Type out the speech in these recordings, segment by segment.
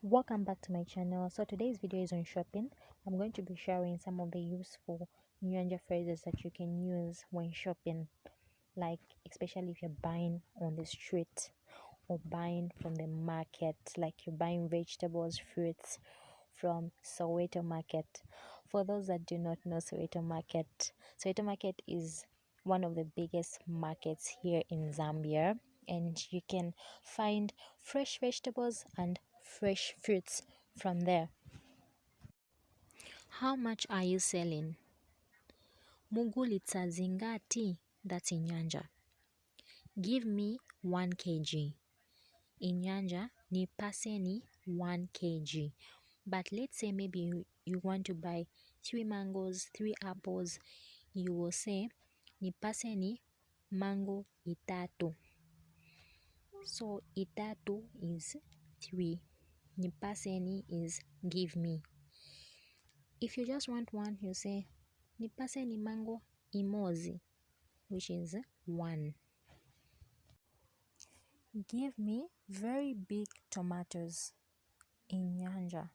Welcome back to my channel. So today's video is on shopping. I'm going to be sharing some of the useful Nyanja phrases that you can use when shopping, like especially if you're buying on the street or buying from the market, like you're buying vegetables, fruits from Soweto Market. For those that do not know Soweto Market is one of the biggest markets here in Zambia, and you can find fresh vegetables and fresh fruits from there. How much are you selling? Mugulitsa zingati? That's in Nyanja. Give me 1 kg. In Nyanja, nipaseni 1 kg. But let's say maybe you want to buy 3 mangoes, 3 apples. You will say nipaseni mango itatu. So itatu is 3. Nipaseni is give me. If you just want one, you say nipaseni mango imozi, which is 1. Give me very big tomatoes. In Nyanja,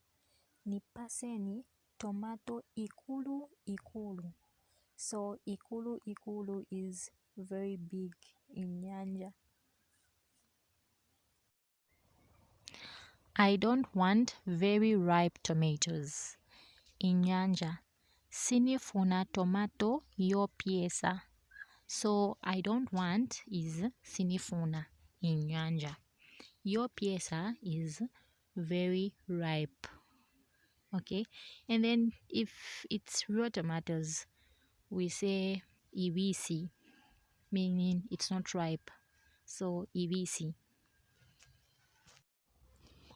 nipaseni tomato ikulu ikulu. So ikulu ikulu is very big in Nyanja. I don't want very ripe tomatoes. In Nyanja, sinifuna tomato yopiesa. So I don't want is sinifuna in Nyanja. Yopiesa is very ripe. Okay, and then if it's raw tomatoes, we say ibisi, meaning it's not ripe. So ibisi.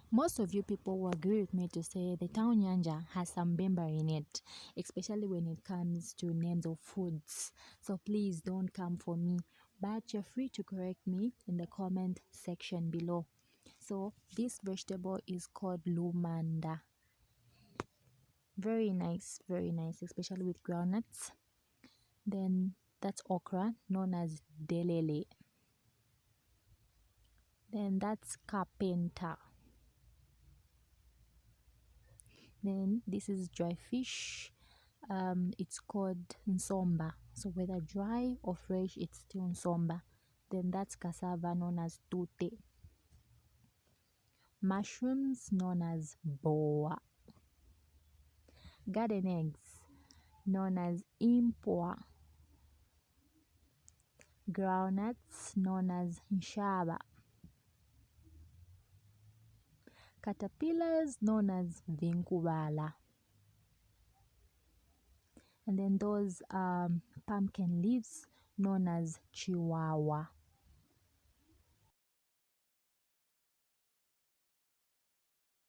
Most of you people will agree with me to say the town Nyanja has some Bemba in it, especially when it comes to names of foods. So please don't come for me, but you're free to correct me in the comment section below. So this vegetable is called lumanda. Very nice, especially with groundnuts. Then that's okra, known as delele. Then that's carpenter. Then this is dry fish. It's called nsomba. So whether dry or fresh, it's still nsomba. Then that's cassava, known as tute. Mushrooms, known as boa. Garden eggs, known as impwa. Groundnuts, known as nshaba. Caterpillars, known as vinkubala. And then those pumpkin leaves, known as chihuahua.